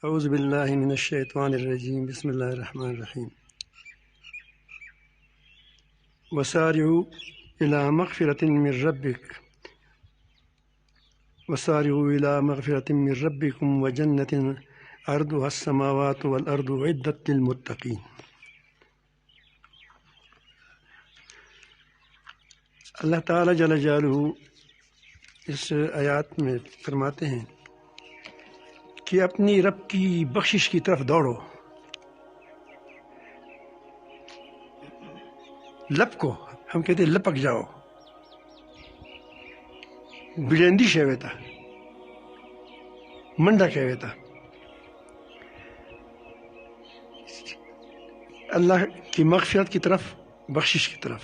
اعوذ باللہ من الشیطان الرجیم بسم اللہ الرحمن الرحیم وسارعوا الی مغفرۃ من ربک وسارعوا الی مغفرۃ من ربکم وجنۃ عرضها السماوات والارض اعدت للمتقین۔ اللہ تعالیٰ جل جلالہ اس آیات میں فرماتے ہیں کہ اپنی رب کی بخشش کی طرف دوڑو، لپ کو ہم کہتے ہیں لپک جاؤ، بجندی شیوتا منڈا کہویتا، اللہ کی مغفرت کی طرف، بخشش کی طرف۔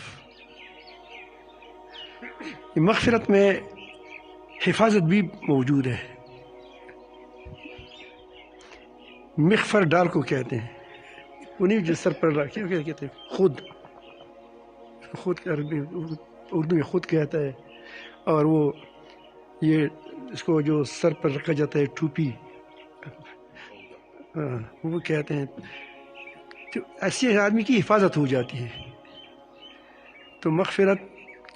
مغفرت میں حفاظت بھی موجود ہے۔ مغفر ڈال کو کہتے ہیں، انہیں جو سر پر رکھے کہتے ہیں خود عربی اردو میں خود کہتا ہے، اور وہ یہ اس کو جو سر پر رکھا جاتا ہے ٹوپی، وہ کہتے ہیں۔ تو ایسے آدمی کی حفاظت ہو جاتی ہے۔ تو مغفرت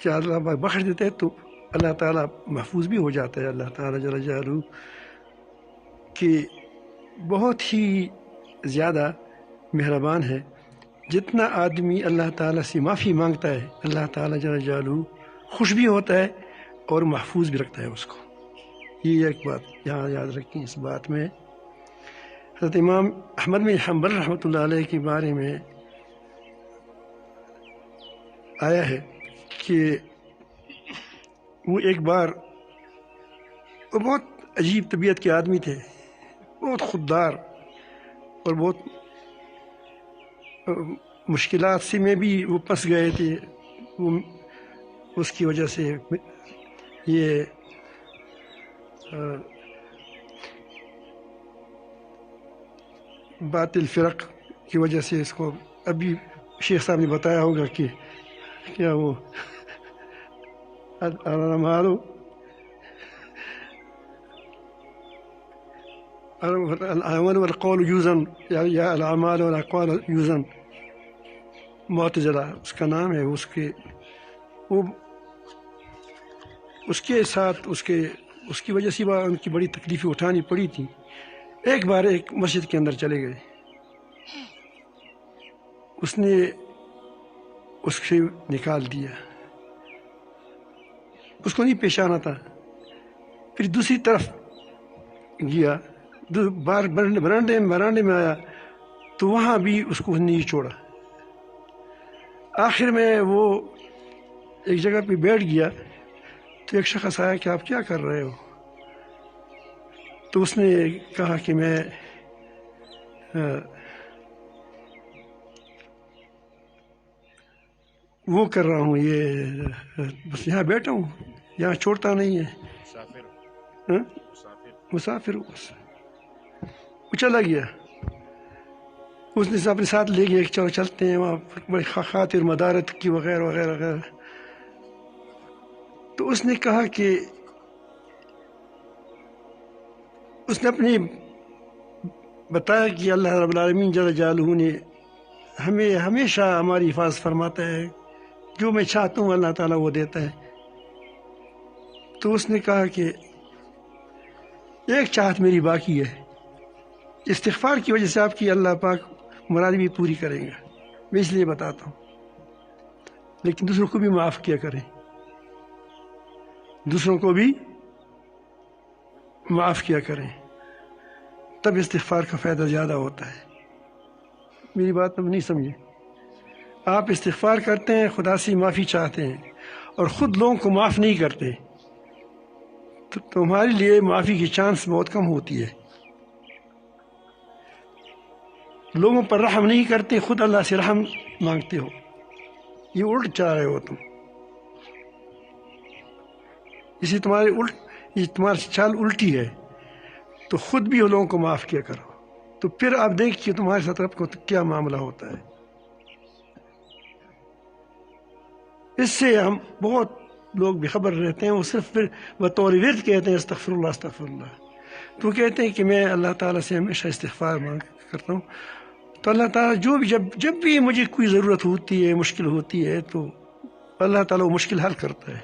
جب اللہ بخش دیتے ہیں تو اللہ تعالیٰ محفوظ بھی ہو جاتا ہے۔ اللہ تعالیٰ جل جلالہ کہ بہت ہی زیادہ مہربان ہے۔ جتنا آدمی اللہ تعالیٰ سے معافی مانگتا ہے، اللہ تعالیٰ جل جلالہ خوش بھی ہوتا ہے اور محفوظ بھی رکھتا ہے اس کو۔ یہ ایک بات یہاں یاد رکھیں۔ اس بات میں حضرت امام احمد بن حنبل رحمۃ اللہ علیہ کے بارے میں آیا ہے کہ وہ ایک بار، وہ بہت عجیب طبیعت کے آدمی تھے، بہت خوددار اور بہت مشکلات سے میں بھی وہ پھنس گئے تھے۔ وہ اس کی وجہ سے یہ باطل فرق کی وجہ سے اس کو ابھی شیخ صاحب نے بتایا ہوگا کہ کیا وہ الاعمال والقول یوزن یا الاعمال والاقوال یوزن، معتزلہ اس کا نام ہے۔ اس کے ساتھ اس کی وجہ سے ان کی بڑی تکلیفیں اٹھانی پڑی تھی۔ ایک بار ایک مسجد کے اندر چلے گئے، اس نے اس سے نکال دیا، اس کو نہیں پہچانا تھا۔ پھر دوسری طرف گیا، برانڈے میں آیا تو وہاں بھی اس کو نہیں چھوڑا۔ آخر میں وہ ایک جگہ پہ بیٹھ گیا تو ایک شخص آیا کہ آپ کیا کر رہے ہو؟ تو اس نے کہا کہ میں وہ کر رہا ہوں، یہ بس یہاں بیٹھا ہوں، یہاں چھوڑتا نہیں ہے، مسافر ہوں بس۔ وہ چلا گیا، اس نے اپنے ساتھ لے گیا کہ چلو چلتے ہیں وہاں بڑی خاطر مدارت کی وغیرہ وغیرہ وغیرہ۔ تو اس نے کہا کہ اس نے اپنی بتایا کہ اللہ رب العالمین جل جلالہ نے ہمیں ہمیشہ ہماری حفاظت فرماتا ہے، جو میں چاہتا ہوں اللہ تعالیٰ وہ دیتا ہے۔ تو اس نے کہا کہ ایک چاہت میری باقی ہے، استغفار کی وجہ سے آپ کی اللہ پاک مراد بھی پوری کریں گا، میں اس لیے بتاتا ہوں، لیکن دوسروں کو بھی معاف کیا کریں، دوسروں کو بھی معاف کیا کریں، تب استغفار کا فائدہ زیادہ ہوتا ہے۔ میری بات اب نہیں سمجھے؟ آپ استغفار کرتے ہیں، خدا سے معافی چاہتے ہیں اور خود لوگوں کو معاف نہیں کرتے تو تمہارے لیے معافی کی چانس بہت کم ہوتی ہے۔ لوگوں پر رحم نہیں کرتے، خود اللہ سے رحم مانگتے ہو، یہ الٹ چاہ رہے ہو تم۔ اسی یہ تمہاری چال الٹی ہے، تو خود بھی لوگوں کو معاف کیا کرو، تو پھر آپ دیکھیے تمہارے ساتھ رب کو کیا معاملہ ہوتا ہے۔ اس سے ہم بہت لوگ بے خبر رہتے ہیں، وہ صرف پھر بطور ورد کہتے ہیں استغفر اللہ استغفر اللہ، تو کہتے ہیں کہ میں اللہ تعالیٰ سے ہمیشہ استغفار مانگ کرتا ہوں، تو اللہ تعالیٰ جب بھی مجھے کوئی ضرورت ہوتی ہے، مشکل ہوتی ہے، تو اللہ تعالیٰ وہ مشکل حل کرتا ہے،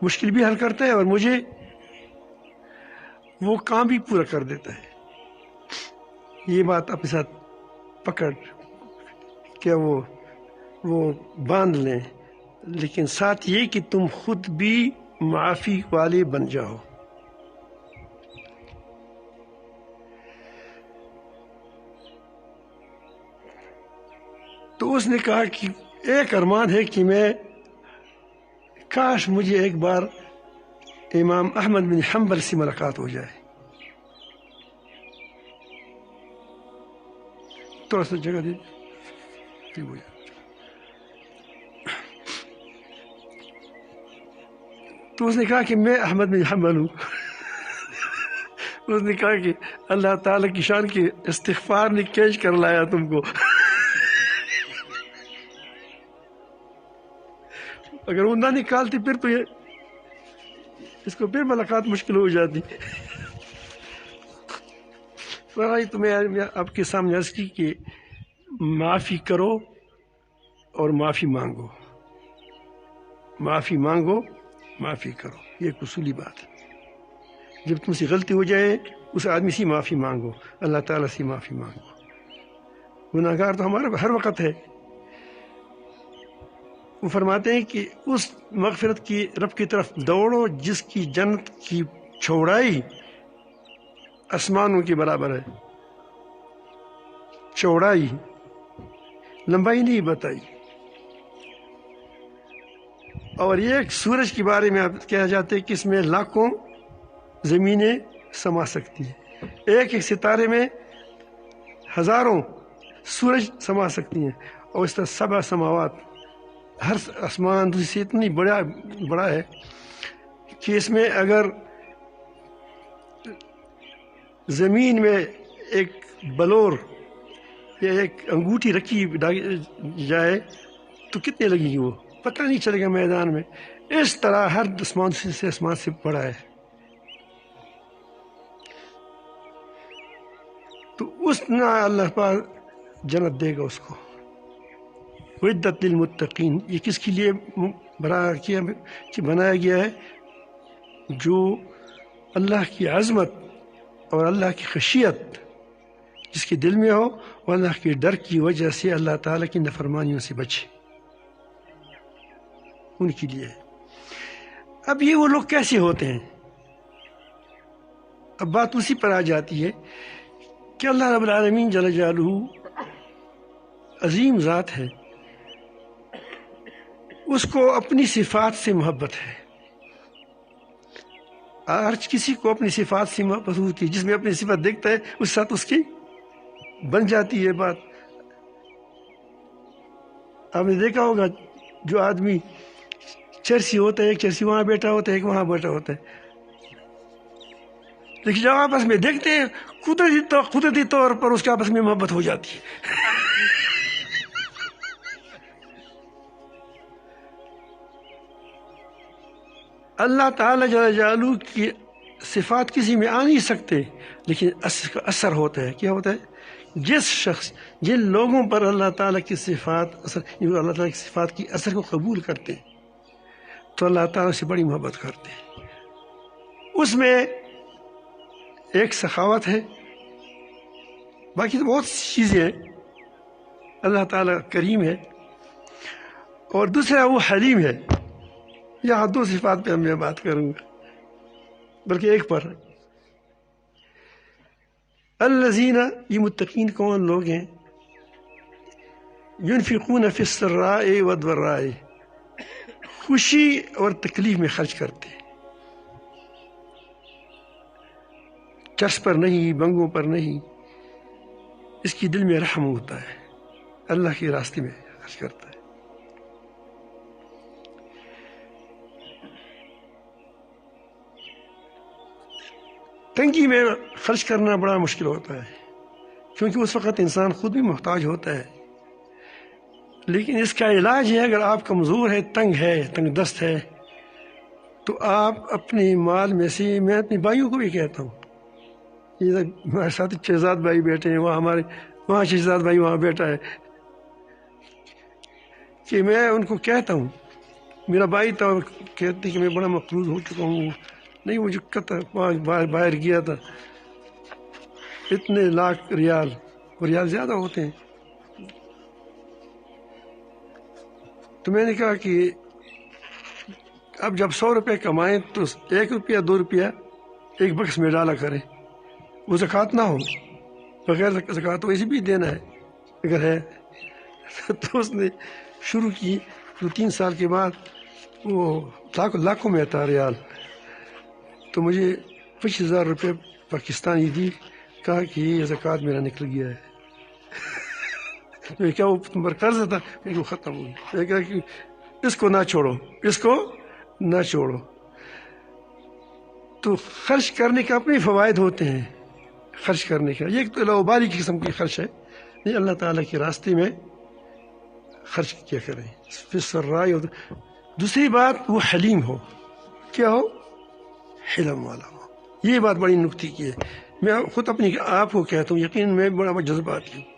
مشکل بھی حل کرتا ہے اور مجھے وہ کام بھی پورا کر دیتا ہے۔ یہ بات اپنے ساتھ پکڑ کیا وہ باندھ لیں، لیکن ساتھ یہ کہ تم خود بھی معافی والے بن جاؤ۔ تو اس نے کہا کہ ایک ارمان ہے کہ میں کاش مجھے ایک بار امام احمد بن حنبل سے ملاقات ہو جائے۔ تھوڑا سا جگہ دے تو اس نے کہا کہ میں احمد بن حنبل ہوں۔ اس نے کہا کہ اللہ تعالیٰ کی شان کے استغفار نے کیچ کر لایا تم کو۔ اگر وہ نہ نکالتی پھر تو اس کو پھر ملاقات مشکل ہو جاتی۔ تو میں آپ کے سامنے عرض کی کہ معافی کرو اور معافی مانگو، معافی مانگو، معافی کرو، یہ ایک اصولی بات ہے۔ جب تم سے غلطی ہو جائے اس آدمی سے معافی مانگو، اللہ تعالیٰ سے معافی مانگو۔ گناہ گار تو ہمارا ہر وقت ہے۔ وہ فرماتے ہیں کہ اس مغفرت کی رب کی طرف دوڑو جس کی جنت کی چوڑائی آسمانوں کے برابر ہے۔ چوڑائی، لمبائی نہیں بتائی۔ اور یہ ایک سورج کے بارے میں کہا جاتا ہے کہ اس میں لاکھوں زمینیں سما سکتی ہیں، ایک ایک ستارے میں ہزاروں سورج سما سکتی ہیں، اور اس طرح 7 سماوات، ہر آسمان دوسری سے اتنی بڑا ہے کہ اس میں اگر زمین میں ایک بلور یا ایک انگوٹھی رکھی جائے تو کتنے لگے گی، وہ پتہ نہیں چلے گا میدان میں۔ اس طرح ہر آسمان سے بڑا ہے۔ تو اس نہ اللہ پاک جنت دے گا اس کو۔ وعدت للمتقین، یہ کس کے لیے بنایا گیا ہے؟ جو اللہ کی عظمت اور اللہ کی خشیت جس کے دل میں ہو، اور اللہ کے ڈر کی وجہ سے اللہ تعالیٰ کی نافرمانیوں سے بچے، ان کے لیے۔ اب یہ وہ لوگ کیسے ہوتے ہیں؟ اب بات اسی پر آ جاتی ہے کہ اللہ رب العالمین جل جلالہ عظیم ذات ہے، اس کو اپنی صفات سے محبت ہے۔ ہر کسی کو اپنی صفات سے محبت ہوتی ہے، جس میں اپنی صفت دیکھتا ہے اس ساتھ اس کی بن جاتی ہے بات۔ آپ نے دیکھا ہوگا جو آدمی چرسی ہوتا ہے، ایک چرسی وہاں بیٹھا ہوتا ہے، ایک وہاں بیٹھا ہوتا ہے، لیکن جب آپس میں دیکھتے ہیں قدرتی طور پر اس کے آپس میں محبت ہو جاتی ہے۔ اللہ تعالیٰ جل جلالہ کی صفات کسی میں آ نہیں سکتے، لیکن اثر ہوتا ہے۔ کیا ہوتا ہے؟ جن لوگوں پر اللہ تعالیٰ کی صفات اللہ تعالیٰ کی صفات کی اثر کو قبول کرتے تو اللہ تعالیٰ سے بڑی محبت کرتے ہیں۔ اس میں ایک سخاوت ہے، باقی تو بہت سی چیزیں ہیں۔ اللہ تعالیٰ کریم ہے، اور دوسرا وہ حلیم ہے۔ یہاں 2 صفات پہ میں بات کروں گا، بلکہ ایک پر۔ الذین، یہ متقین کون لوگ ہیں؟ ينفقون فی السراء والضراء، خوشی اور تکلیف میں خرچ کرتے ہیں، چرس پر نہیں، بنگوں پر نہیں، اس کی دل میں رحم ہوتا ہے، اللہ کے راستے میں خرچ کرتا ہے۔ تنگی میں خرچ کرنا بڑا مشکل ہوتا ہے، کیونکہ اس وقت انسان خود بھی محتاج ہوتا ہے، لیکن اس کا علاج ہے اگر آپ کمزور ہے، تنگ دست ہے، تو آپ اپنے مال میں سے، میں اپنے بھائیوں کو بھی کہتا ہوں، یہ ہمارے ساتھ شہزاد بھائی بیٹھے ہیں، وہاں شہزاد بھائی وہاں بیٹھا ہے، کہ میں ان کو کہتا ہوں، میرا بھائی تو کہتے کہ میں بڑا مقروض ہو چکا ہوں، نہیں مجھے قطع باہر گیا تھا، اتنے لاکھ ریال، اور ریال زیادہ ہوتے ہیں. تو میں نے کہا کہ اب جب 100 روپے کمائیں تو 1 روپیہ 2 روپیہ ایک بکس میں ڈالا کریں، وہ زکوٰۃ نہ ہو، بغیر زکوٰۃ تو ایسے بھی دینا ہے اگر ہے. تو اس نے شروع کی، تو 3 سال کے بعد وہ لاکھوں میں تھا ریال. تو مجھے 25,000 روپے پاکستانی دی، کہا کہ یہ زکوٰۃ میرا نکل گیا ہے. میں کیا وہ تم پر قرض تھا؟ میں وہ ختم ہو گیا. میں کہا کہ اس کو نہ چھوڑو، اس کو نہ چھوڑو. تو خرچ کرنے کے اپنے فوائد ہوتے ہیں، خرچ کرنے کا یہ تو لاؤبالی کی قسم کی خرچ ہے، نہیں، اللہ تعالیٰ کے راستے میں خرچ کیا کریں. رائے. دوسری بات وہ حلیم ہو، کیا ہو؟ حلم والا ہو. یہ بات بڑی نکتی کی ہے. میں خود اپنی آپ کو کہتا ہوں، یقین میں بڑا جذباتی ہوں.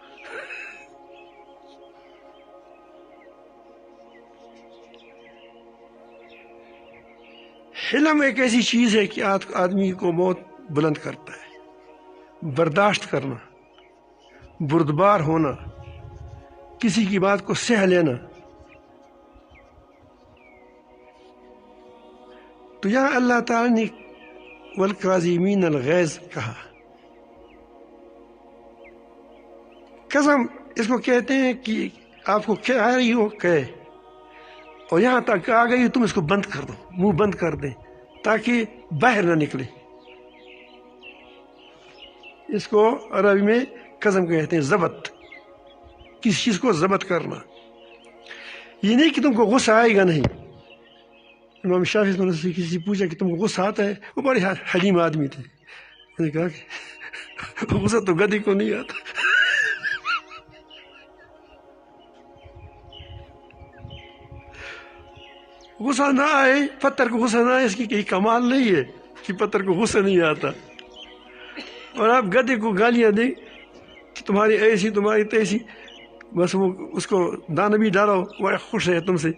حلم ایک ایسی چیز ہے کہ آدمی کو بہت بلند کرتا ہے. برداشت کرنا، بردبار ہونا، کسی کی بات کو سہ لینا. تو یہاں اللہ تعالیٰ نے والکاظمین الغیظ کہا. قسم اس کو کہتے ہیں کہ آپ کو کہہ رہی ہو کہے، اور یہاں تک آ گئی تم اس کو بند کر دو، منہ بند کر دیں تاکہ باہر نہ نکلے. اس کو عربی میں قسم کہتے ہیں، ضبط، کسی چیز کو ضبط کرنا. یہ نہیں کہ تم کو غصہ آئے گا، نہیں. امام شافعی سے کسی پوچھا کہ تم کو غصہ آتا ہے؟ وہ بڑے حلیم آدمی تھے. میں نے کہا کہ غصہ تو گدھی کو نہیں آتا. غصہ نہ آئے، پتھر کو غصہ نہ آئے، اس کی کوئی کمال نہیں ہے کہ پتھر کو غصہ نہیں آتا. اور آپ گدھے کو گالیاں دیں کہ تمہاری ایسی تمہاری تیسی، بس وہ اس کو دانہ بھی ڈالو بڑا خوش ہے تم سے.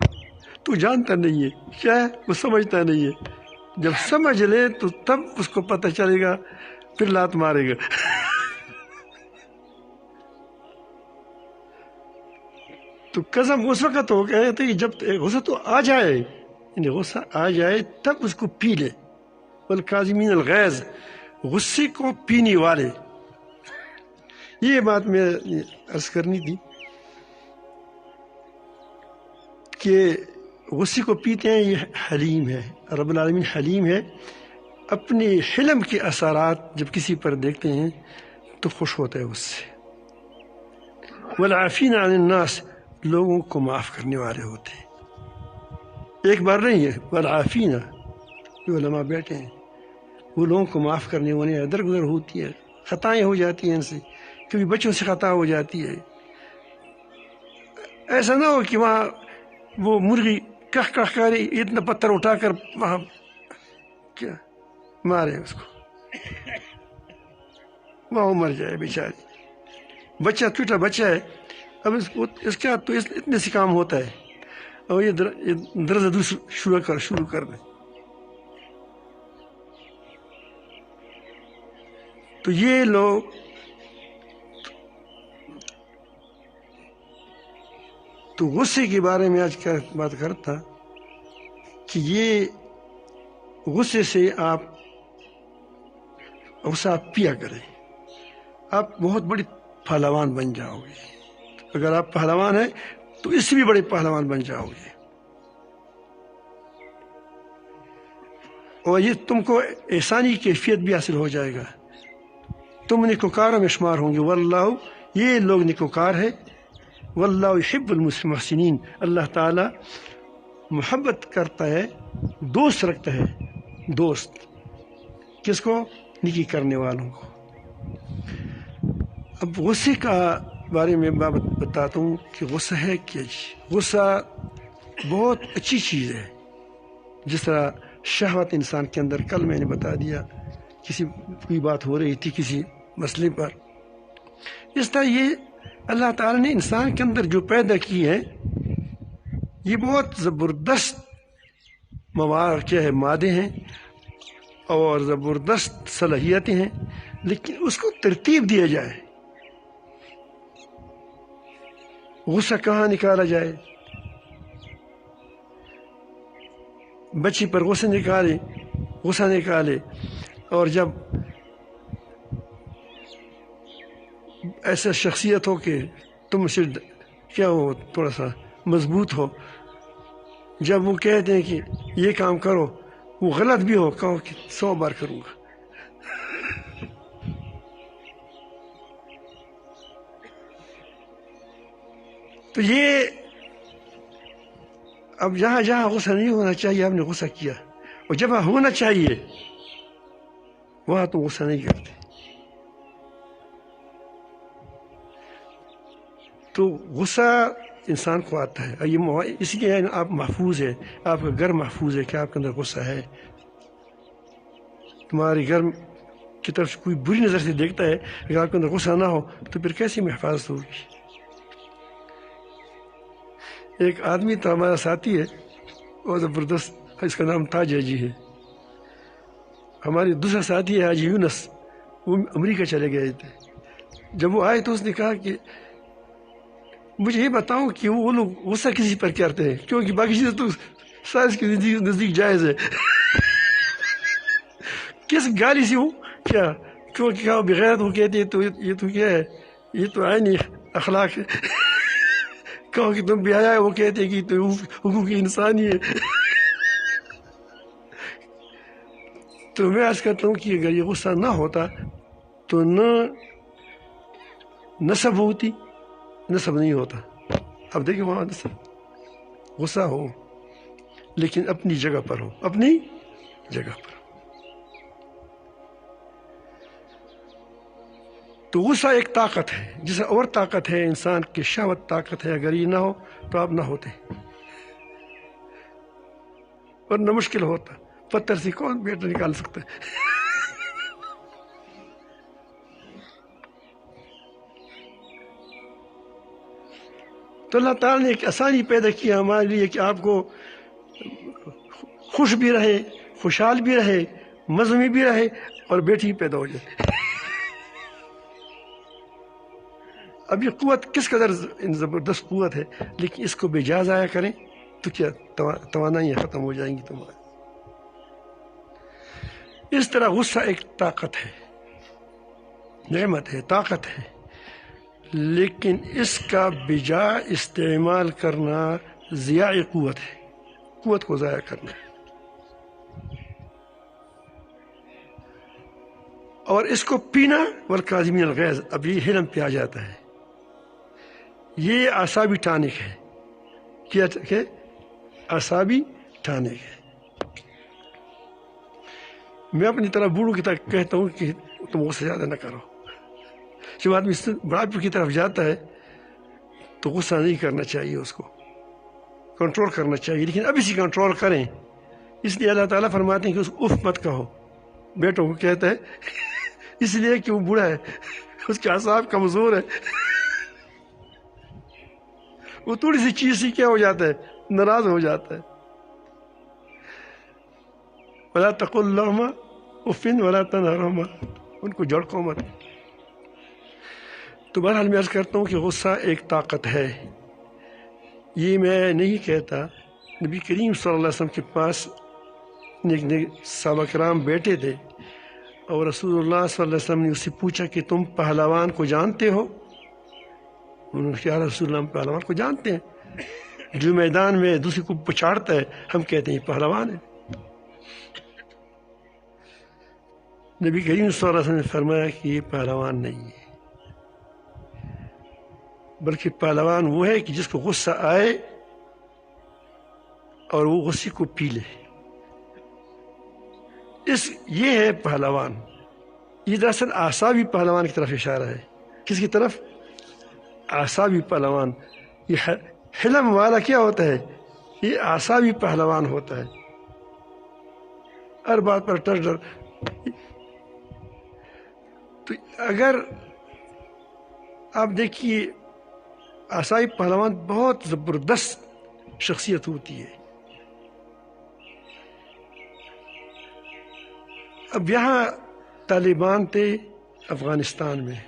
تو جانتا نہیں ہے کیا ہے، وہ سمجھتا نہیں ہے. جب سمجھ لے تو تب اس کو پتہ چلے گا، پھر لات مارے گا. تو قسم اس وقت ہو کہتے کہ جب غصہ تو آ جائے، یعنی غصہ آ جائے تب اس کو پی لے. والکاظمین الغیظ، غصے کو پینے والے. یہ بات میں عرض کرنی تھی کہ غصے کو پیتے ہیں، یہ حلیم ہے. رب العالمین حلیم ہے. اپنے حلم کے اثرات جب کسی پر دیکھتے ہیں تو خوش ہوتا ہے اس سے. والعافین عن الناس، لوگوں کو معاف کرنے والے ہوتے ہیں. ایک بار نہیں ہے، والعافین، جو علماء بیٹھے ہیں وہ لوگوں کو معاف کرنے والے. درگزر ہوتی ہے، خطائیں ہو جاتی ہیں ان سے، کبھی بچوں سے خطا ہو جاتی ہے. ایسا نہ ہو کہ وہاں وہ مرغی کہہ کہہ کرے، اتنا پتھر اٹھا کر وہاں کیا مارے اس کو، وہاں مر جائے بیچاری. بچہ چھوٹا بچہ ہے، اب اس کا تو اتنے سے کام ہوتا ہے، اور یہ درد شروع کر دیں. تو یہ لوگ تو غصے کے بارے میں آج بات کرتا کہ یہ غصے سے آپ غصہ پیا کریں، آپ بہت بڑی پہلوان بن جاؤ گے. اگر آپ پہلوان ہیں تو اس سے بھی بڑے پہلوان بن جاؤ گے، اور یہ تم کو احسانی کیفیت بھی حاصل ہو جائے گا. تم نیکوکاروں میں شمار ہوں گے. واللہ، یہ لوگ نیکوکار ہے. واللہ یحب المحسنین، اللہ تعالیٰ محبت کرتا ہے، دوست رکھتا ہے. دوست کس کو؟ نیکی کرنے والوں کو. اب غصے کا بارے میں بتاتا ہوں کہ غصہ ہے کیا. غصہ بہت اچھی چیز ہے. جس طرح شہوت انسان کے اندر، کل میں نے بتا دیا کسی کوئی بات ہو رہی تھی کسی مسئلے پر. اس طرح یہ اللہ تعالیٰ نے انسان کے اندر جو پیدا کی ہے یہ بہت زبردست کیا ہے مادے ہیں اور زبردست صلاحیتیں ہیں، لیکن اس کو ترتیب دیا جائے. غصہ کہاں نکالا جائے؟ بچی پر غصہ نکالے اور جب ایسا شخصیت ہو کہ تم سے کیا ہو تھوڑا سا مضبوط ہو، جب وہ کہتے ہیں کہ یہ کام کرو وہ غلط بھی ہو، کہو کہ 100 بار کروں گا. تو یہ اب جہاں غصہ نہیں ہونا چاہیے آپ نے غصہ کیا، اور جب ہونا چاہیے وہاں تو غصہ نہیں کرتے. تو غصہ انسان کو آتا ہے، اس لیے آپ محفوظ ہے، آپ کا گھر محفوظ ہے کہ آپ کے اندر غصہ ہے. تمہارے گھر کی طرف سے کوئی بری نظر سے دیکھتا ہے اگر آپ کے اندر غصہ نہ ہو تو پھر کیسی حفاظت ہوگی؟ ایک آدمی تو ہمارا ساتھی ہے اور زبردست، اس کا نام تاج حاجی ہے. ہمارے دوسرا ساتھی ہے حاجی یونس، وہ امریکہ چلے گئے تھے. جب وہ آئے تو اس نے کہا کہ مجھے یہ بتاؤں کہ وہ لوگ غصہ کسی پر کرتے ہیں، کیونکہ باقی چیزیں تو سائنس کے نزدیک جائز ہے. کس گالی سے ہوں کیا؟ کیونکہ کہا بغیر وہ کہتے ہیں تو یہ تو کیا ہے، یہ تو عینی اخلاق ہے. کہو کہ تم بھی آیا ہے، وہ کہتے ہیں کہ تو حقوق انسانی ہے. تو میں عرض کرتا ہوں کہ اگر یہ غصہ نہ ہوتا تو نہ نسب ہوتی، نسب نہیں ہوتا. اب دیکھیں وہاں نسب غصہ ہو لیکن اپنی جگہ پر ہو، اپنی جگہ پر. تو غصہ ایک طاقت ہے، جسے اور طاقت ہے انسان کی شہوت طاقت ہے. اگر یہ نہ ہو تو آپ نہ ہوتے اور نہ مشکل ہوتا. پتھر سے کون بیٹا نکال سکتا ہے؟ تو اللہ تعالیٰ نے ایک آسانی پیدا کیا ہمارے لیے کہ آپ کو خوش بھی رہے، خوشحال بھی رہے، مزے میں بھی رہے اور بیٹی پیدا ہو جائے. اب یہ قوت کس قدر زبردست قوت ہے، لیکن اس کو بے جا ضائع کریں تو کیا توانائیاں ختم ہو جائیں گی تمہاری. اس طرح غصہ ایک طاقت ہے، نعمت ہے، طاقت ہے، لیکن اس کا بجا استعمال کرنا ضیاع قوت ہے، قوت کو ضائع کرنا ہے. اور اس کو پینا والکاظمین الغیظ، اب یہ حلم پہ آ جاتا ہے. یہ اعصابی ٹانک ہے، کیا کہ اعصابی ٹانک ہے. میں اپنی طرح بوڑھوں کی طرح کہتا ہوں کہ تم غصہ زیادہ نہ کرو. جب آدمی بڑھاپے کی طرف جاتا ہے تو غصہ نہیں کرنا چاہیے، اس کو کنٹرول کرنا چاہیے، لیکن اب اسی کنٹرول کریں. اس لیے اللہ تعالیٰ فرماتے ہیں کہ اس کو اف مت کہو. بیٹوں کو کہتا ہے اس لیے کہ وہ بوڑھا ہے، اس کے اعصاب کمزور ہے. وہ تھوڑی سی چیز سے کیا ہو جاتا ہے، ناراض ہو جاتا ہے. ولا تقل لهما اف ولا تنهرهما، ان کو جھڑکو مت. تو بہرحال میں عرض کرتا ہوں کہ غصہ ایک طاقت ہے. یہ میں نہیں کہتا. نبی کریم صلی اللہ علیہ وسلم کے پاس صحابہ کرام بیٹھے تھے اور رسول اللہ صلی اللہ علیہ وسلم نے اس سے پوچھا کہ تم پہلوان کو جانتے ہو؟ انہوں نے کہا رسول اللہ ہم پہلوان کو جانتے ہیں، جو میدان میں دوسرے کو پچاڑتا ہے ہم کہتے ہیں پہلوان ہے. نبی کریم صلی اللہ علیہ وسلم نے فرمایا کہ یہ پہلوان نہیں ہے، بلکہ پہلوان وہ ہے کہ جس کو غصہ آئے اور وہ غصے کو پی لے. یہ ہے پہلوان. یہ دراصل اعصابی پہلوان کی طرف اشارہ ہے. کس کی طرف؟ اعصابی پہلوان. یہ حلم والا کیا ہوتا ہے؟ یہ اعصابی پہلوان ہوتا ہے. ہر بات پر ٹر ڈر تو اگر آپ دیکھیے آسائی پہلوان بہت زبردست شخصیت ہوتی ہے. اب یہاں طالبان تھے افغانستان میں،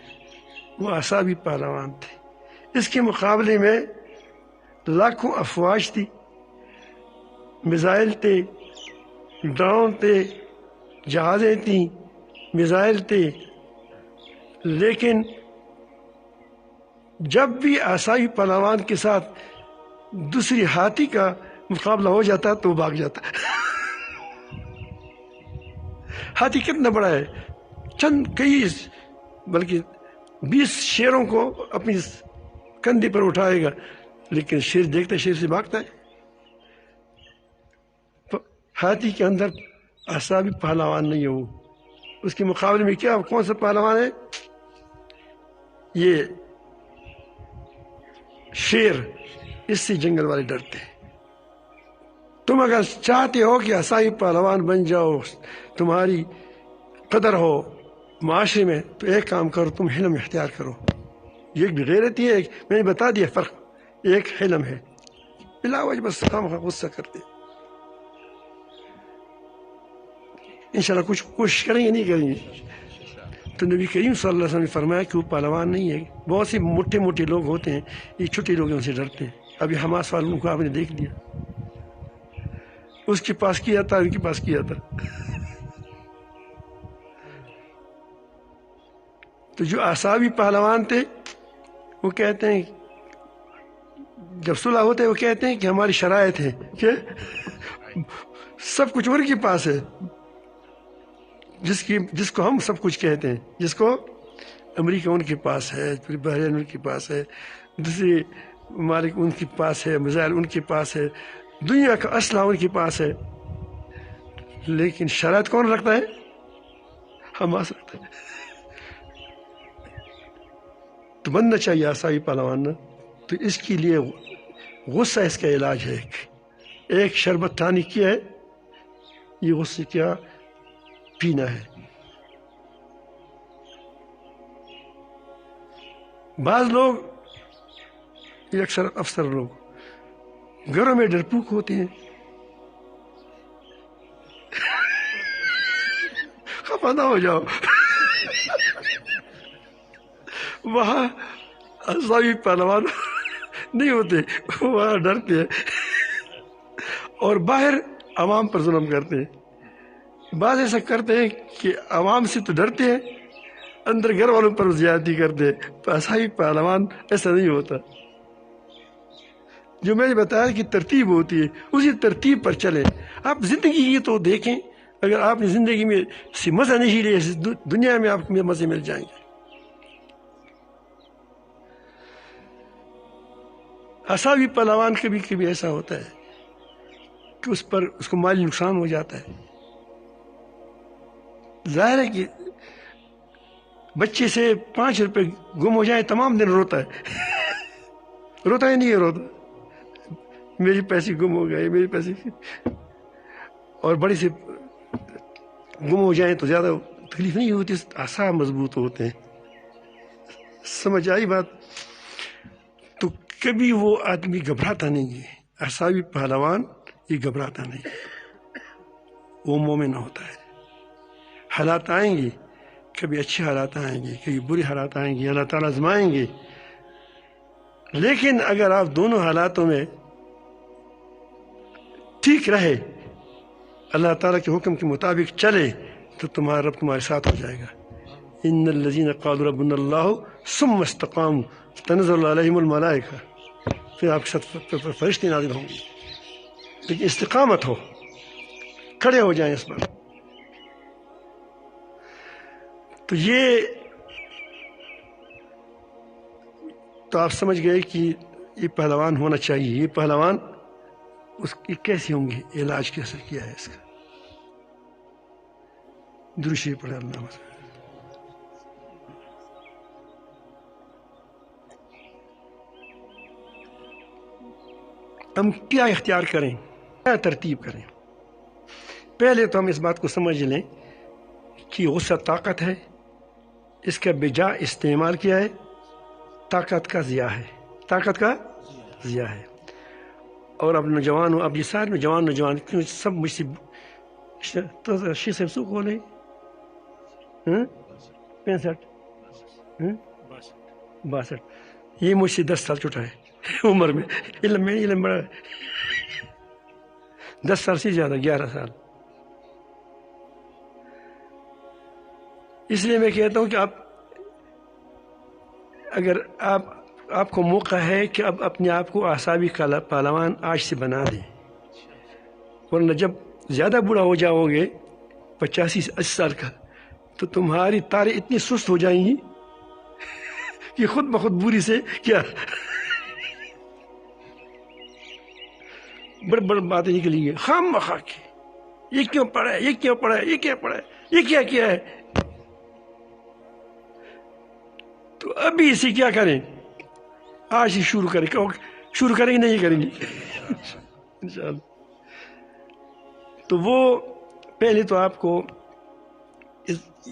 وہ آسابی پہلوان تھے. اس کے مقابلے میں لاکھوں افواج تھی، میزائل تھے، ڈرون تھے، جہازیں تھیں، میزائل تھے. لیکن جب بھی آسائی پہلوان کے ساتھ دوسری ہاتھی کا مقابلہ ہو جاتا تو وہ بھاگ جاتا. ہاتھی کتنا بڑا ہے، چند کئی بلکہ 20 شیروں کو اپنی کندھے پر اٹھائے گا، لیکن شیر دیکھتا شیر سے بھاگتا ہے. ہاتھی کے اندر آسابی پہلوان نہیں ہو. اس کے مقابلے میں کیا کون سا پہلوان ہے؟ یہ شیر. اس سے جنگل والے ڈرتے ہیں. تم اگر چاہتے ہو کہ آسائی پہلوان بن جاؤ، تمہاری قدر ہو معاشرے میں، تو ایک کام کرو، تم حلم اختیار کرو. یہ بھی غیرتی ہے، میں نے بتا دیا فرق. ایک حلم ہے، بلا وجہ بس خامخواہ غصہ کرتے. انشاءاللہ کچھ کوشش کریں گے، نہیں کریں گے. تو نبی کریم صلی اللہ علیہ وسلم نے فرمایا کہ وہ پہلوان نہیں ہے. بہت سے موٹے موٹے لوگ ہوتے ہیں، یہ چھوٹے لوگ ان سے ڈرتے ہیں. ابھی حماس والوں کو آپ نے دیکھ لیا، اس کے پاس کیا تھا، ان کے پاس کیا تھا. تو جو آسابی پہلوان تھے وہ کہتے ہیں، جب صلح ہوتے وہ کہتے ہیں کہ ہماری شرائط ہے کہ سب کچھ ان کے پاس ہے، جس کو ہم سب کچھ کہتے ہیں، جس کو امریکہ ان کے پاس ہے، پھر بحرین ان کے پاس ہے، دوسرے ممالک ان کے پاس ہے، میزائل ان کے پاس ہے، دنیا کا اسلحہ ان کے پاس ہے. لیکن شرائط کون رکھتا ہے؟ حماس رکھتا ہے. تو بننا چاہیے آسائی پہلوان. تو اس کے لیے غصہ اس کا علاج ہے. ایک شربت ٹانی کیا ہے، یہ غصے کیا پینا ہے. بعض لوگ، یہ اکثر افسر لوگ گھروں میں ڈرپوک ہوتے ہیں، خفا نہ ہو جاؤ. وہاں آسائی پہلوان نہیں ہوتے، وہاں ڈرتے ہیں اور باہر عوام پر ظلم کرتے ہیں. بعض ایسا کرتے ہیں کہ عوام سے تو ڈرتے ہیں، اندر گھر والوں پر زیادتی کرتے ہیں. تو آسائی پہلوان ایسا نہیں ہوتا. جو میں نے بتایا کہ ترتیب ہوتی ہے، اسی ترتیب پر چلیں. آپ زندگی کی تو دیکھیں، اگر آپ نے زندگی میں سے مزہ نہیں لیا، دنیا میں آپ کو مزے مل جائیں گے. آسائی پہلوان کبھی کبھی ایسا ہوتا ہے کہ اس کو مالی نقصان ہو جاتا ہے. ظاہر ہے کہ بچے سے 5 روپے گم ہو جائیں تمام دن روتا ہے. روتا ہی نہیں ہے، روتا میری پیسے گم ہو گئے، میری پیسے. اور بڑے سے گم ہو جائیں تو زیادہ تکلیف نہیں ہوتی، آسا مضبوط ہوتے ہیں. سمجھ آئی بات؟ تو کبھی وہ آدمی گھبراتا نہیں ہے. آسائی پہلوان یہ گھبراتا نہیں، وہ مومن ہوتا ہے. حالات آئیں گے، کبھی اچھے حالات آئیں گے، کبھی برے حالات آئیں گے، اللہ تعالیٰ آزمائیں گے. لیکن اگر آپ دونوں حالاتوں میں ٹھیک رہے، اللہ تعالیٰ کے حکم کے مطابق چلے، تو تمہارا رب تمہارے ساتھ ہو جائے گا. ان الذین قالوا ربنا اللہ ثم استقاموا تنزل علیہم الملائکہ. پھر آپ کے ساتھ فرشتے نازل ہوں گے، لیکن استقامت ہو، کھڑے ہو جائیں اس پر. تو یہ تو آپ سمجھ گئے کہ یہ پہلوان ہونا چاہیے. یہ پہلوان اس کی کیسے ہوں گے، علاج کیسے کیا ہے اس کا؟ درود شریف پڑھیں. اللہ ہم کیا اختیار کریں، کیا ترتیب کریں؟ پہلے تو ہم اس بات کو سمجھ لیں کہ غصہ طاقت ہے اس کا بجا استعمال کیا ہے، طاقت کا ضیاع ہے، طاقت کا ضیاع ہے۔ اور اب نوجوان ہوں، اب یہ سارے نوجوان کیوں سب مجھ سے تو شیخ صاحب سو کون ہے 65 62، یہ مجھ سے 10 سال چھوٹا ہے عمر میں، علم بڑا 10 سال سے زیادہ، 11 سال۔ اس لیے میں کہتا ہوں کہ اگر آپ کو موقع ہے کہ اب اپنے آپ کو اعصابی پہلوان آج سے بنا دیں، ورنہ جب زیادہ بوڑھا ہو جاؤ گے 85 سے 80 سال کا، تو تمہاری تاریں اتنی سست ہو جائیں گی کہ خود بخود بوری سے کیا بڑی باتیں نکلیں گی خام مخواہ کی، یہ کیوں پڑھا ہے، یہ کیوں پڑھا ہے، یہ کیا پڑھا ہے، یہ کیا کیا ہے۔ تو ابھی اسے کیا کریں، آج ہی شروع کریں گے نہیں کریں گے انشاءاللہ۔ تو وہ پہلے تو آپ کو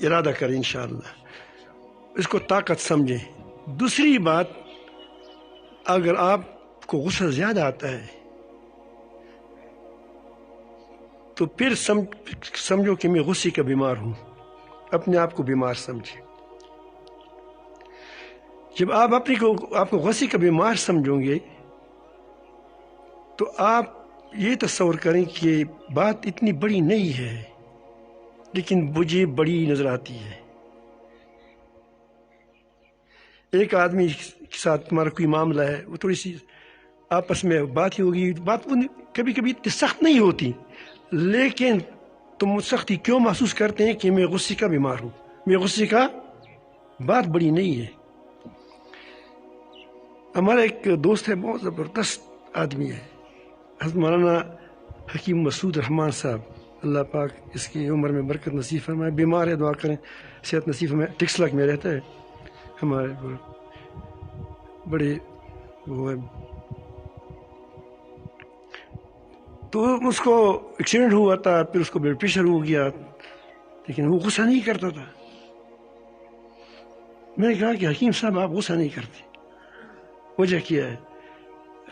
ارادہ کریں انشاءاللہ، اس کو طاقت سمجھیں۔ دوسری بات، اگر آپ کو غصہ زیادہ آتا ہے تو پھر سمجھو کہ میں غصے کا بیمار ہوں، اپنے آپ کو بیمار سمجھیں۔ جب آپ کو غصے کا بیمار سمجھو گے تو آپ یہ تصور کریں کہ بات اتنی بڑی نہیں ہے لیکن مجھے بڑی نظر آتی ہے۔ ایک آدمی کے ساتھ تمہارا کوئی معاملہ ہے، وہ تھوڑی سی آپس میں بات ہی ہوگی، بات کبھی کبھی اتنی سخت نہیں ہوتی، لیکن تم سختی کیوں محسوس کرتے ہیں کہ میں غصے کا بیمار ہوں، میں غصے کا، بات بڑی نہیں ہے۔ ہمارا ایک دوست ہے، بہت زبردست آدمی ہے، حضرت مولانا حکیم مسعود رحمان صاحب، اللہ پاک اس کی عمر میں برکت نصیب فرمائے۔ بیمار ہے، دعا کریں صحت نصیب فرمائے۔ ٹکسلاک میں رہتا ہے، ہمارے بڑے وہ ہے۔ تو اس کو ایکسیڈنٹ ہوا تھا، پھر اس کو بلڈ پریشر ہو گیا، لیکن وہ غصہ نہیں کرتا تھا۔ میں نے کہا کہ حکیم صاحب آپ غصہ نہیں کرتے، وجہ کیا ہے؟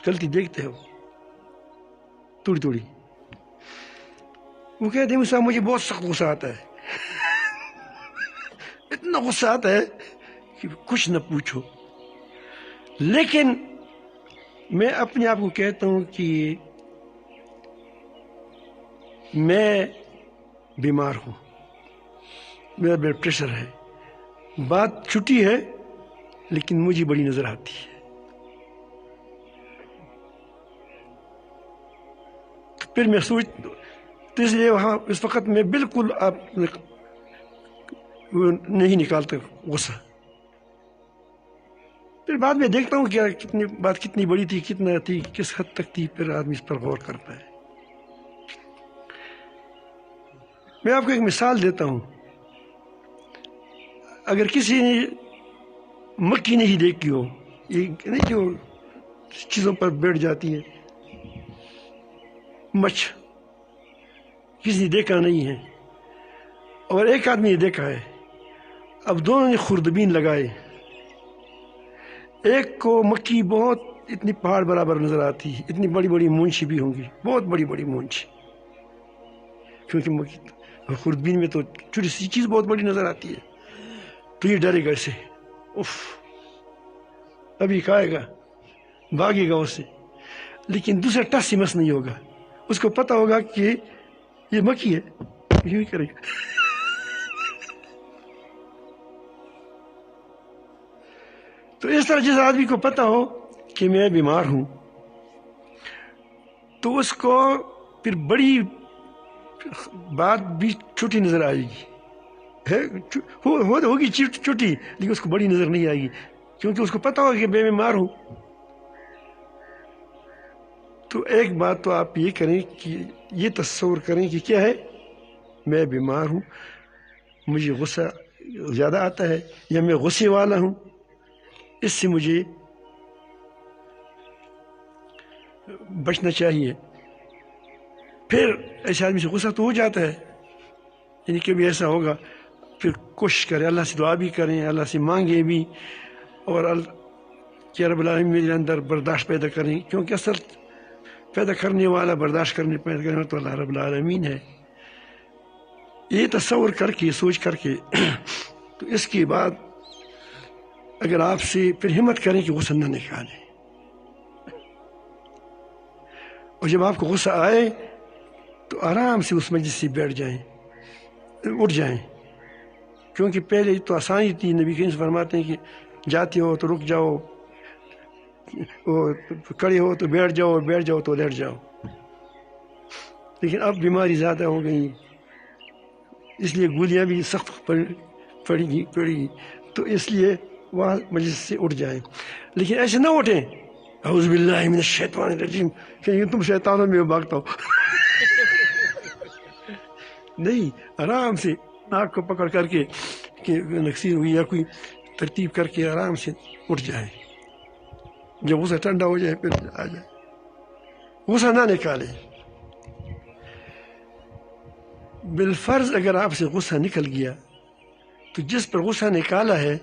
غلطی دیکھتے ہو تھوڑی۔ وہ کہتے ہیں صاحب مجھے بہت سخت غصہ آتا ہے اتنا غصہ آتا ہے کہ کچھ نہ پوچھو۔ لیکن میں اپنے آپ کو کہتا ہوں کہ میں بیمار ہوں، میرا بلڈ پریشر ہے، بات چھوٹی ہے لیکن مجھے بڑی نظر آتی ہے۔ پھر میں تو اس لیے وہاں اس وقت میں بالکل آپ نہیں نکالتا غصہ۔ پھر بعد میں دیکھتا ہوں کہ بات کتنی بڑی تھی، کتنا تھی، کس حد تک تھی، پھر آدمی اس پر غور کرتا ہے۔ میں آپ کو ایک مثال دیتا ہوں، اگر کسی نے مکھی نہیں دیکھی ہو، یہ نہیں جو چیزوں پر بیٹھ جاتی ہے، مچھ کسی نے دیکھا نہیں ہے اور ایک آدمی نے دیکھا ہے، اب دونوں نے خوردبین لگائے، ایک کو مکھی بہت اتنی پہاڑ برابر نظر آتی ہے، اتنی بڑی بڑی مونچھی بھی ہوں گی، بہت بڑی بڑی مونچھی، کیونکہ خوردبین میں تو چھوٹی سی چیز بہت بڑی نظر آتی ہے، تو یہ ڈرے گا اسے، ابھی کھائے گا، بھاگے گا اس سے، لیکن دوسرا ٹس سے مس نہیں ہوگا، اس کو پتا ہوگا کہ یہ مکھی ہے، یوں ہی کرے گا۔ تو اس طرح جس آدمی کو پتا ہو کہ میں بیمار ہوں تو اس کو پھر بڑی بات بھی چھوٹی نظر آئے گی، ہوگی چھوٹی لیکن اس کو بڑی نظر نہیں آئے گی، کیونکہ اس کو پتا ہوگا کہ میں بیمار ہوں۔ تو ایک بات تو آپ یہ کریں کہ یہ تصور کریں کہ کیا ہے، میں بیمار ہوں، مجھے غصہ زیادہ آتا ہے یا میں غصے والا ہوں، اس سے مجھے بچنا چاہیے۔ پھر ایسے آدمی سے غصہ تو ہو جاتا ہے، یعنی کبھی ایسا ہوگا، پھر کوشش کریں، اللہ سے دعا بھی کریں، اللہ سے مانگیں بھی، اور کہ رب العالمین میرے اندر برداشت پیدا کریں، کیونکہ اصل پیدا کرنے والا، برداشت کرنے والا تو اللہ رب العالمین ہے۔ یہ تصور کر کے، سوچ کر کے تو اس کے بعد اگر آپ سے پھر ہمت کریں کہ غصہ نہ نکالیں، اور جب آپ کو غصہ آئے تو آرام سے اس مجلس سے بیٹھ جائیں، اٹھ جائیں، کیونکہ پہلے تو آسانی تھی، نبی کریم فرماتے ہیں کہ جاتے ہو تو رک جاؤ، کھڑے ہو تو بیٹھ جاؤ، بیٹھ جاؤ تو لیٹ جاؤ، لیکن اب بیماری زیادہ ہو گئی، اس لیے گولیاں بھی سخت پڑی تو اس لیے وہاں مجلس سے اٹھ جائیں، لیکن ایسے نہ اٹھیں اعوذ باللہ من الشیطان الرجیم کہ تم شیطانوں میں بھاگتا ہو نہیں، آرام سے ناک کو پکڑ کر کے کہ نکسیر ہوئی یا کوئی ترتیب کر کے آرام سے اٹھ جائیں، جب غصہ ٹھنڈا ہو جائے پھر آ جائے، غصہ نہ نکالیں۔ بالفرض اگر آپ سے غصہ نکل گیا تو جس پر غصہ نکالا ہے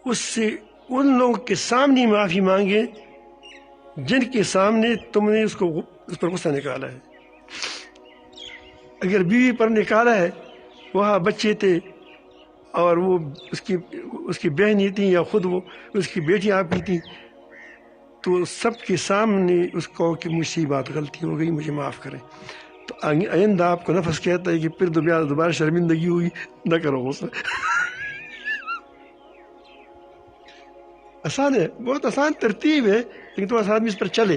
اس سے ان لوگوں کے سامنے معافی مانگے جن کے سامنے تم نے اس پر غصہ نکالا ہے۔ اگر بیوی پر نکالا ہے، وہاں بچے تھے اور وہ اس کی بہنیں تھیں یا خود وہ اس کی بیٹیاں آپ کی تھیں، تو سب کے سامنے اس کو کہ مجھ سے بات غلطی ہو گئی، مجھے معاف کریں، تو آئندہ آپ کو نفس کہتا ہے کہ پھر دوبارہ شرمندگی ہوئی نہ کرو غصہ آسان ہے، بہت آسان ترتیب ہے، لیکن تو آدمی اس پر چلے،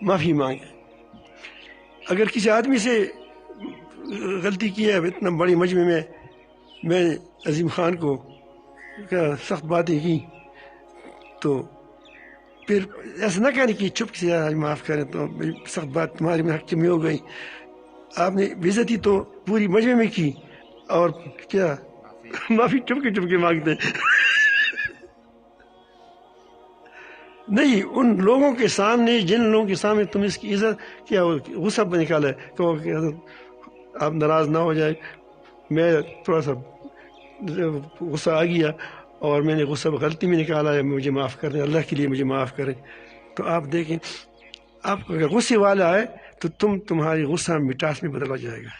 معافی مانگے۔ اگر کسی آدمی سے غلطی کی ہے، اتنا بڑی مجمع میں نے عظیم خان کو سخت باتیں کی، تو پھر ایسا نہ کہنے کہ چپ سے آج معاف کریں تو سخت بات تمہارے حق میں ہو گئی، آپ نے بےعزتی تو پوری مجمع میں کی اور کیا معافی چپ کے مانگتے نہیں، ان لوگوں کے سامنے، جن لوگوں کے سامنے تم اس کی عزت کیا غصہ پہ نکالا ہے، کہو کہ آپ ناراض نہ ہو جائے، میں تھوڑا سا غصہ آ گیا اور میں نے غصہ غلطی میں نکالا ہے، مجھے معاف کریں، اللہ کے لیے مجھے معاف کریں۔ تو آپ دیکھیں، آپ اگر غصے والا ہے تو تمہاری غصہ مٹاس میں بدلا جائے گا،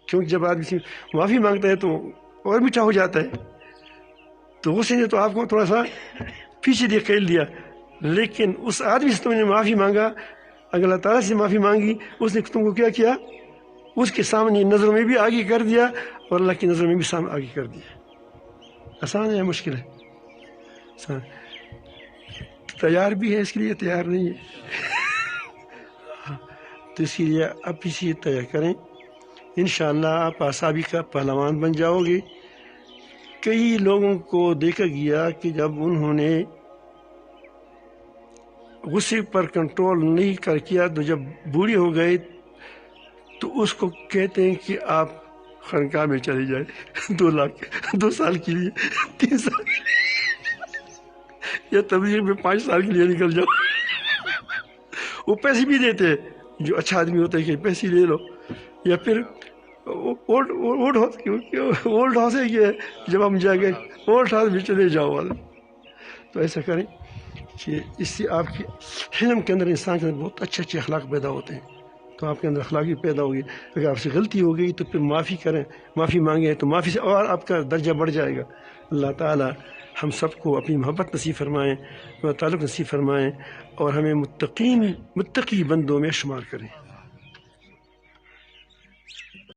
کیونکہ جب آدمی سے معافی مانگتا ہے تو اور میٹھا ہو جاتا ہے۔ تو غصے نے تو آپ کو تھوڑا سا پیچھے دھکیل دیا، لیکن اس آدمی سے تم نے معافی مانگا، اگر اللہ تعالیٰ سے معافی مانگی، اس نے تم کو کیا اس کے سامنے نظروں میں بھی آگے کر دیا اور اللہ کی نظروں میں بھی سامنے آگے کر دیا۔ آسان ہے یا مشکل ہے؟ آسان۔ تیار بھی ہے اس کے لیے، تیار نہیں ہے تو اسی لیے اب اسی طے کریں، انشاءاللہ آپ اعصابی کا پہلوان بن جاؤ گے۔ کئی لوگوں کو دیکھا گیا کہ جب انہوں نے غصے پر کنٹرول نہیں کیا تو جب بوڑھے ہو گئے تو اس کو کہتے ہیں کہ آپ خانقاہ میں چلے جائیں 2 سال کے لیے، 3 سال کے لیے، یا تبلیغ میں 5 سال کے لیے نکل جاؤ۔ وہ پیسے بھی دیتے ہیں، جو اچھا آدمی ہوتا ہے کہ پیسے لے لو، یا پھر اولڈ ہاؤس ہے کہ جب ہم جا گئے اولڈ ہاؤس میں چلے جاؤ والے، تو ایسا کریں کہ اس سے آپ کی حلم کے اندر، انسان کے اندر بہت اچھے اخلاق پیدا ہوتے ہیں، تو آپ کے اندر اخلاق بھی پیدا ہوگی۔ اگر آپ سے غلطی ہو گئی تو پھر معافی کریں، معافی مانگیں تو معافی سے اور آپ کا درجہ بڑھ جائے گا۔ اللہ تعالی ہم سب کو اپنی محبت نصیب فرمائیں، اپنا تعلق نصیب فرمائیں، اور ہمیں متقی بندوں میں شمار کریں۔